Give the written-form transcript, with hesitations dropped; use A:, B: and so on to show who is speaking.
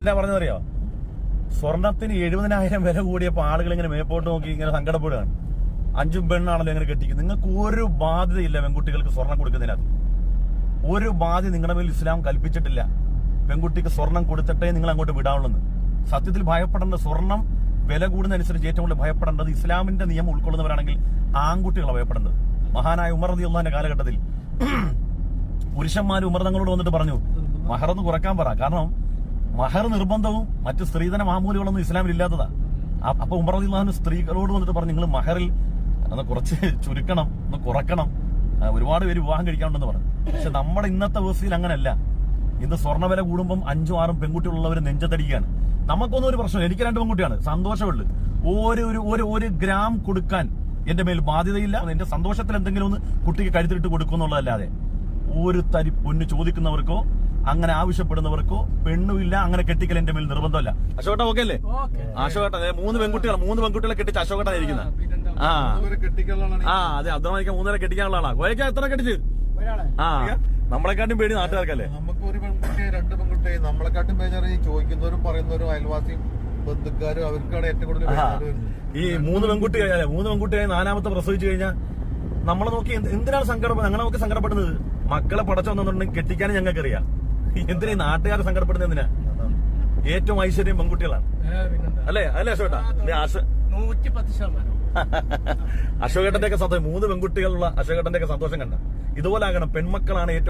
A: എന്താ പറഞ്ഞതറിയോ? സ്വർണത്തിന് 70,000 വില കൂടിയപ്പോ ആളുകൾ ഇങ്ങനെ മേപ്പോട്ട് നോക്കി ഇങ്ങനെ സങ്കടപ്പെടുകയാണ്. 5 പെണ്ണാണല്ലോ ഇങ്ങനെ കെട്ടിക്കുന്നത്. നിങ്ങൾക്ക് ഒരു ബാധ്യതയില്ല പെൺകുട്ടികൾക്ക് സ്വർണം കൊടുക്കുന്നതിനകത്ത്. ഒരു ബാധ്യത നിങ്ങളുടെ മേൽ ഇസ്ലാം കൽപ്പിച്ചിട്ടില്ല. പെൺകുട്ടിക്ക് സ്വർണം കൊടുത്തിട്ടേ നിങ്ങൾ അങ്ങോട്ട് വിടാവുള്ളൂ. സത്യത്തിൽ ഭയപ്പെടേണ്ട, സ്വർണം വില കൂടുന്നതനുസരിച്ച് ഏറ്റവും കൂടുതൽ ഭയപ്പെടേണ്ടത് ഇസ്ലാമിന്റെ നിയമം ഉൾക്കൊള്ളുന്നവരാണെങ്കിൽ ആൺകുട്ടികളാണ് ഭയപ്പെടേണ്ടത്. മഹാനായ ഉമർ റളിയല്ലാഹുവിന്റെ കാലഘട്ടത്തിൽ പുരുഷന്മാർ ഉമർ തങ്ങളോട് വന്നിട്ട് പറഞ്ഞു, മഹറൊന്ന് കുറയ്ക്കാൻ പറ. കാരണം മഹർ നിർബന്ധവും മറ്റ് സ്ത്രീധന മാമൂലുകളൊന്നും ഇസ്ലാമിൽ ഇല്ലാത്തതാ. അപ്പൊ ഉമർ റളിയല്ലാഹു സ്ത്രീകളോട് വന്നിട്ട് പറഞ്ഞു, നിങ്ങൾ മഹറിൽ ഒന്ന് കുറച്ച് ചുരുക്കണം, ഒന്ന് കുറക്കണം, ഒരുപാട് പേര് വിവാഹം കഴിക്കാനുണ്ടെന്ന് പറഞ്ഞു. പക്ഷെ നമ്മുടെ ഇന്നത്തെ വ്യവസ്ഥയിൽ അങ്ങനെയല്ല. ഇന്ന് സ്വർണ്ണ വില കൂടുമ്പം 5ഉം 6ഉം പെൺകുട്ടികളുള്ളവർ നെഞ്ചത്തടിക്കുകയാണ്. നമുക്കൊന്നും ഒരു പ്രശ്നം, എനിക്ക് 2 പെൺകുട്ടിയാണ്, സന്തോഷമുള്ളു. ഒരു ഗ്രാം കൊടുക്കാൻ എന്റെ മേൽ ബാധ്യതയില്ല. എന്റെ സന്തോഷത്തിൽ എന്തെങ്കിലും ഒന്ന് കുട്ടിക്ക് കരുത്തിട്ട് കൊടുക്കുന്നുള്ളതല്ലാതെ ഒരു തരി പൊന്ന് ചോദിക്കുന്നവർക്കോ അങ്ങനെ ആവശ്യപ്പെടുന്നവർക്കോ പെണ്ണുമില്ല. അങ്ങനെ കെട്ടിക്കൽ എന്റെ മേൽ നിർബന്ധമല്ല. അശോകേട്ട ഓക്കെ അല്ലേ? അശോകേട്ട 3 പെൺകുട്ടികളെ കെട്ടിച്ച് അശോകേട്ടാണ് ഇരിക്കുന്നത്. അതെ, അബ്ദുറഹ്മാനിക്ക് 3 കെട്ടിക്കാനുള്ള ആളാ. കോയക്ക എത്ര കെട്ടിച്ച്? നമ്മളെക്കാട്ടും പേടി നാട്ടുകാർക്കല്ലേ?
B: നമുക്ക് ഒരു പെൺകുട്ടി 2 പെൺകുട്ടി നമ്മളെക്കാട്ടും പേര് ചോദിക്കുന്നവരും പറയുന്നവരും അയൽവാസിയും ബന്ധുക്കാരും അവർക്കാണ് ഏറ്റവും കൂടുതൽ.
A: ഈ 3 പെൺകുട്ടിയായി 4ാമത്തെ പ്രസവിച്ചു കഴിഞ്ഞാൽ നമ്മളെ നോക്കി എന്തിനാണ് സങ്കടപ്പെടുന്നത്? ഞങ്ങളെ നോക്കി സങ്കടപ്പെടുന്നത് മക്കളെ പടച്ചോന്നുണ്ടെങ്കിൽ കെട്ടിക്കാനും ഞങ്ങൾക്കറിയാം. എന്തിനാ നാട്ടുകാരെ സങ്കടപ്പെടുന്നത്? എന്തിനാ? ഏറ്റവും ഐശ്വര്യം പെൺകുട്ടികളാണ്, അല്ലേ? അല്ലേ അശോകേട്ടാ?
C: 110%.
A: അശോകേട്ടന്റെ ഒക്കെ സന്തോഷം, 3 പെൺകുട്ടികളുള്ള അശോകേട്ടന്റെ ഒക്കെ സന്തോഷം കണ്ട ഇതുപോലെ ആകണം. പെൺമക്കളാണ് ഏറ്റവും